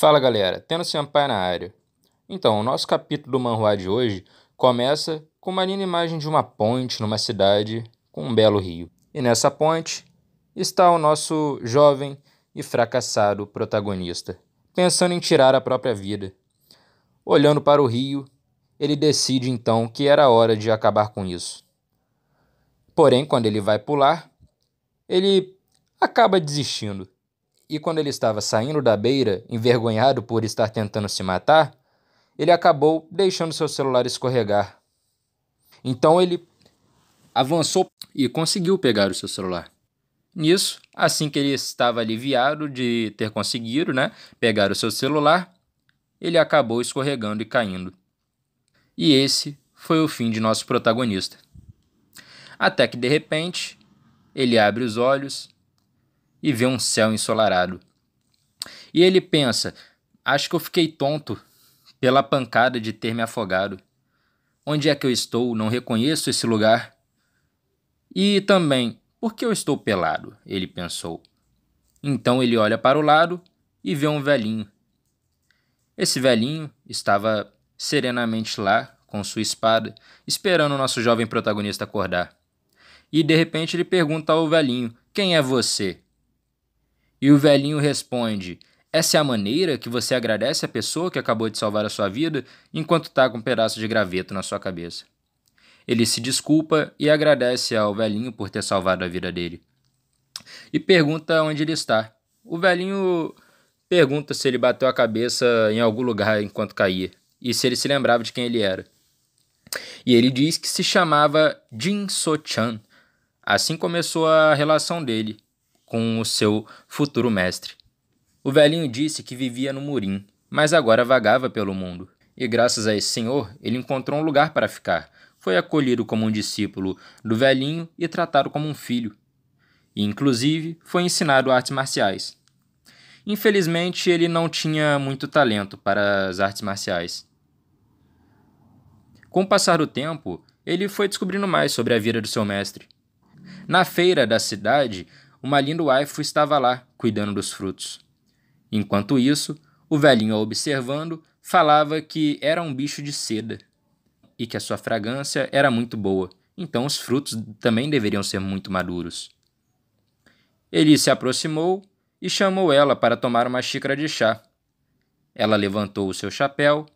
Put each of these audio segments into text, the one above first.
Fala galera, Tendo Senpai na área. Então, o nosso capítulo do manhwa de hoje começa com uma linda imagem de uma ponte numa cidade com um belo rio. E nessa ponte está o nosso jovem e fracassado protagonista, pensando em tirar a própria vida. Olhando para o rio, ele decide então que era hora de acabar com isso. Porém, quando ele vai pular, ele acaba desistindo. E quando ele estava saindo da beira, envergonhado por estar tentando se matar, ele acabou deixando seu celular escorregar. Então ele avançou e conseguiu pegar o seu celular. Nisso, assim que ele estava aliviado de ter conseguido, pegar o seu celular, ele acabou escorregando e caindo. E esse foi o fim de nosso protagonista. Até que de repente, ele abre os olhos e vê um céu ensolarado. E ele pensa, acho que eu fiquei tonto pela pancada de ter me afogado. Onde é que eu estou? Não reconheço esse lugar. E também, por que eu estou pelado? Ele pensou. Então ele olha para o lado e vê um velhinho. Esse velhinho estava serenamente lá, com sua espada, esperando o nosso jovem protagonista acordar. E de repente ele pergunta ao velhinho, quem é você? E o velhinho responde, essa é a maneira que você agradece a pessoa que acabou de salvar a sua vida enquanto está com um pedaço de graveto na sua cabeça. Ele se desculpa e agradece ao velhinho por ter salvado a vida dele. E pergunta onde ele está. O velhinho pergunta se ele bateu a cabeça em algum lugar enquanto caía e se ele se lembrava de quem ele era. E ele diz que se chamava Jin So-chan. Assim começou a relação dele com o seu futuro mestre. O velhinho disse que vivia no Murim, mas agora vagava pelo mundo. E graças a esse senhor, ele encontrou um lugar para ficar. Foi acolhido como um discípulo do velhinho e tratado como um filho. E, inclusive, foi ensinado artes marciais. Infelizmente, ele não tinha muito talento para as artes marciais. Com o passar do tempo, ele foi descobrindo mais sobre a vida do seu mestre. Na feira da cidade, uma linda waifu estava lá, cuidando dos frutos. Enquanto isso, o velhinho, observando, falava que era um bicho de seda e que a sua fragrância era muito boa, então os frutos também deveriam ser muito maduros. Ele se aproximou e chamou ela para tomar uma xícara de chá. Ela levantou o seu chapéu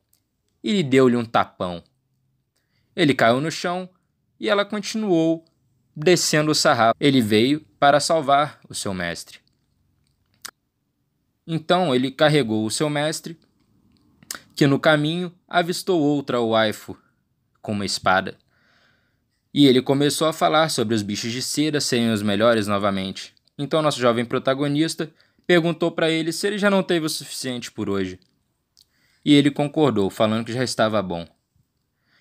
e deu-lhe um tapão. Ele caiu no chão e ela continuou descendo o sarrafo. Ele veio para salvar o seu mestre. Então ele carregou o seu mestre, que no caminho avistou outra waifu com uma espada. E ele começou a falar sobre os bichos de seda serem os melhores novamente. Então nosso jovem protagonista perguntou para ele se ele já não teve o suficiente por hoje. E ele concordou, falando que já estava bom.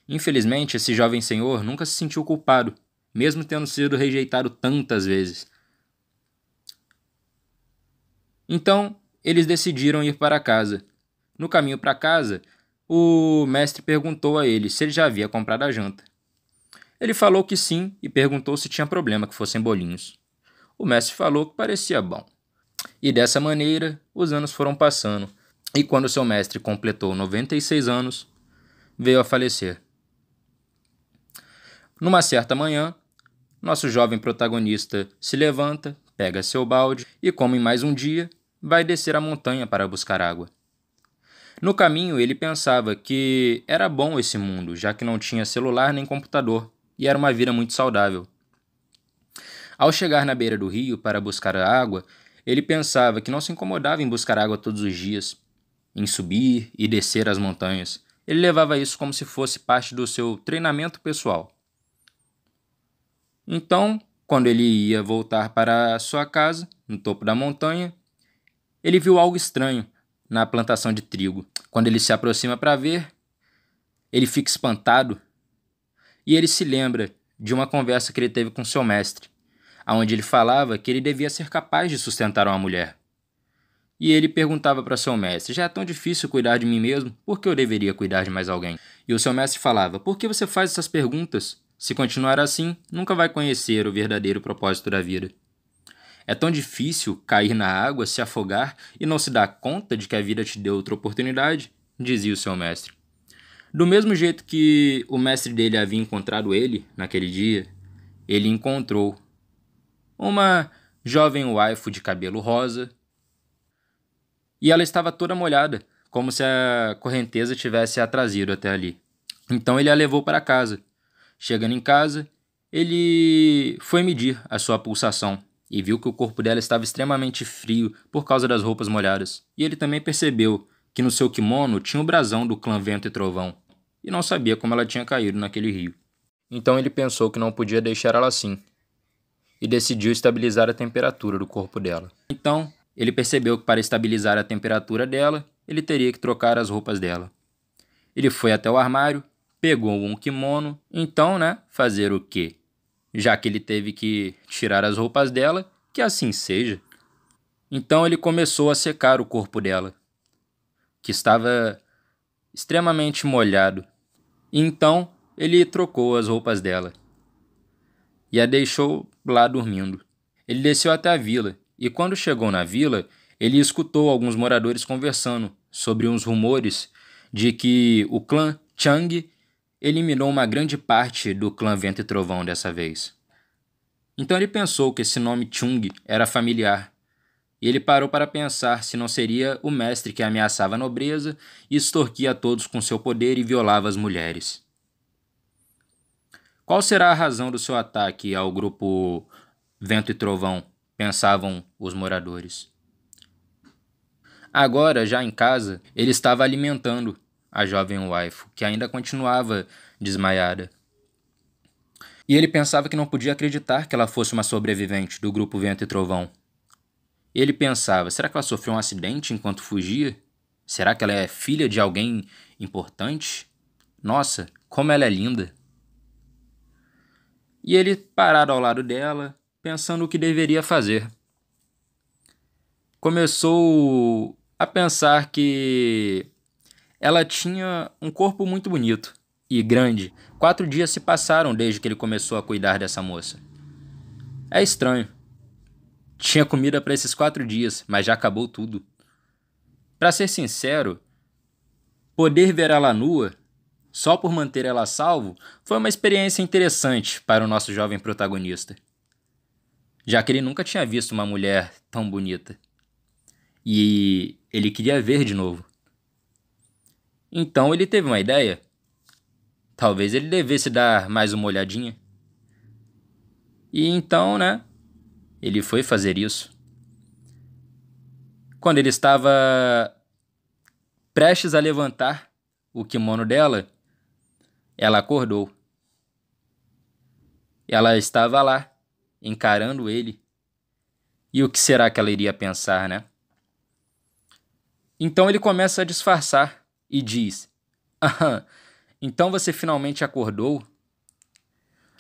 Infelizmente, esse jovem senhor nunca se sentiu culpado, mesmo tendo sido rejeitado tantas vezes. Então, eles decidiram ir para casa. No caminho para casa, o mestre perguntou a ele se ele já havia comprado a janta. Ele falou que sim e perguntou se tinha problema que fossem bolinhos. O mestre falou que parecia bom. E dessa maneira, os anos foram passando. E quando seu mestre completou 96 anos, veio a falecer. Numa certa manhã, nosso jovem protagonista se levanta, pega seu balde e, como em mais um dia, vai descer a montanha para buscar água. No caminho, ele pensava que era bom esse mundo, já que não tinha celular nem computador, e era uma vida muito saudável. Ao chegar na beira do rio para buscar a água, ele pensava que não se incomodava em buscar água todos os dias, em subir e descer as montanhas. Ele levava isso como se fosse parte do seu treinamento pessoal. Então, quando ele ia voltar para sua casa, no topo da montanha, ele viu algo estranho na plantação de trigo. Quando ele se aproxima para ver, ele fica espantado e ele se lembra de uma conversa que ele teve com seu mestre, onde ele falava que ele devia ser capaz de sustentar uma mulher. E ele perguntava para seu mestre, já é tão difícil cuidar de mim mesmo, por que eu deveria cuidar de mais alguém? E o seu mestre falava, por que você faz essas perguntas? Se continuar assim, nunca vai conhecer o verdadeiro propósito da vida. É tão difícil cair na água, se afogar e não se dar conta de que a vida te deu outra oportunidade, dizia o seu mestre. Do mesmo jeito que o mestre dele havia encontrado ele naquele dia, ele encontrou uma jovem waifu de cabelo rosa e ela estava toda molhada, como se a correnteza tivesse a trazido até ali. Então ele a levou para casa. Chegando em casa, ele foi medir a sua pulsação e viu que o corpo dela estava extremamente frio por causa das roupas molhadas. E ele também percebeu que no seu kimono tinha o brasão do clã Vento e Trovão e não sabia como ela tinha caído naquele rio. Então ele pensou que não podia deixar ela assim e decidiu estabilizar a temperatura do corpo dela. Então ele percebeu que para estabilizar a temperatura dela, ele teria que trocar as roupas dela. Ele foi até o armário, pegou um kimono, então, fazer o quê? Já que ele teve que tirar as roupas dela, que assim seja. Então ele começou a secar o corpo dela, que estava extremamente molhado. Então ele trocou as roupas dela e a deixou lá dormindo. Ele desceu até a vila e quando chegou na vila, ele escutou alguns moradores conversando sobre uns rumores de que o clã Chang eliminou uma grande parte do clã Vento e Trovão dessa vez. Então ele pensou que esse nome Chung era familiar, e ele parou para pensar se não seria o mestre que ameaçava a nobreza e extorquia a todos com seu poder e violava as mulheres. Qual será a razão do seu ataque ao grupo Vento e Trovão? Pensavam os moradores. Agora, já em casa, ele estava alimentando a jovem waifu, que ainda continuava desmaiada. E ele pensava que não podia acreditar que ela fosse uma sobrevivente do grupo Vento e Trovão. Ele pensava, será que ela sofreu um acidente enquanto fugia? Será que ela é filha de alguém importante? Nossa, como ela é linda! E ele parado ao lado dela, pensando o que deveria fazer. Começou a pensar que ela tinha um corpo muito bonito e grande. 4 dias se passaram desde que ele começou a cuidar dessa moça. É estranho. Tinha comida para esses 4 dias, mas já acabou tudo. Para ser sincero, poder ver ela nua, só por manter ela a salvo, foi uma experiência interessante para o nosso jovem protagonista, já que ele nunca tinha visto uma mulher tão bonita. E ele queria ver de novo. Então ele teve uma ideia. Talvez ele devesse dar mais uma olhadinha. E então, ele foi fazer isso. Quando ele estava prestes a levantar o kimono dela, ela acordou. Ela estava lá, encarando ele. E o que será que ela iria pensar, Então ele começa a disfarçar e diz: "Aham, então você finalmente acordou?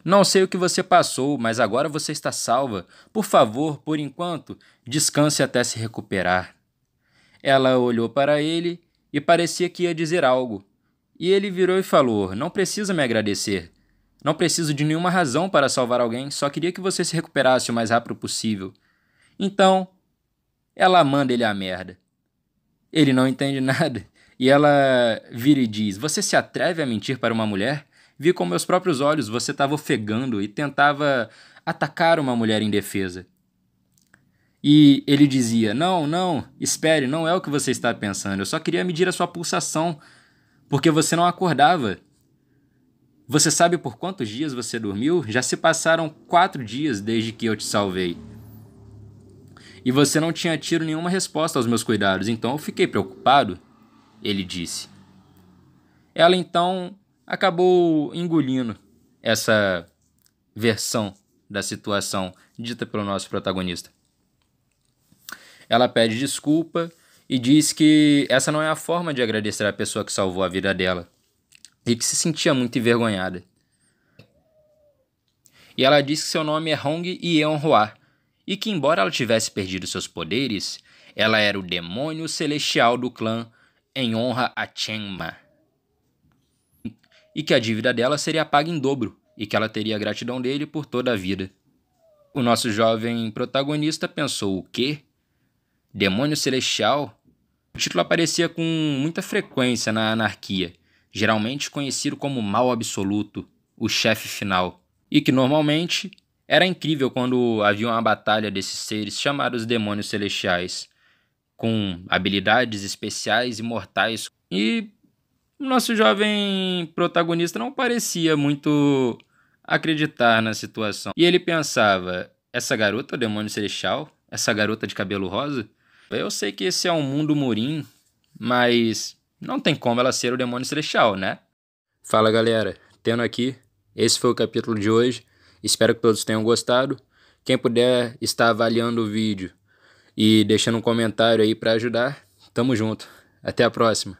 Não sei o que você passou, mas agora você está salva. Por favor, por enquanto, descanse até se recuperar." Ela olhou para ele e parecia que ia dizer algo. E ele virou e falou: "Não precisa me agradecer. Não preciso de nenhuma razão para salvar alguém, só queria que você se recuperasse o mais rápido possível." Então, ela manda ele a merda. Ele não entende nada. E ela vira e diz: "Você se atreve a mentir para uma mulher? Vi com meus próprios olhos, você estava ofegando e tentava atacar uma mulher indefesa." E ele dizia: "Não, não, espere, não é o que você está pensando. Eu só queria medir a sua pulsação, porque você não acordava. Você sabe por quantos dias você dormiu? Já se passaram 4 dias desde que eu te salvei. E você não tinha tido nenhuma resposta aos meus cuidados, então eu fiquei preocupado." Ele disse. Ela então acabou engolindo essa versão da situação dita pelo nosso protagonista. Ela pede desculpa e diz que essa não é a forma de agradecer a pessoa que salvou a vida dela e que se sentia muito envergonhada. E ela diz que seu nome é Hong Yeon-hwa e que, embora ela tivesse perdido seus poderes, ela era o demônio celestial do clã em honra a Chenma. E que a dívida dela seria paga em dobro e que ela teria a gratidão dele por toda a vida. O nosso jovem protagonista pensou: o quê? Demônio celestial? O título aparecia com muita frequência na anarquia, geralmente conhecido como mal absoluto, o chefe final, e que normalmente era incrível quando havia uma batalha desses seres chamados demônios celestiais, com habilidades especiais e mortais. E o nosso jovem protagonista não parecia muito acreditar na situação. E ele pensava: essa garota é o demônio celestial? Essa garota de cabelo rosa? Eu sei que esse é um mundo murim, mas não tem como ela ser o demônio celestial, né? Fala, galera, tendo aqui, esse foi o capítulo de hoje. Espero que todos tenham gostado. Quem puder estar avaliando o vídeo e deixando um comentário aí para ajudar, tamo junto. Até a próxima.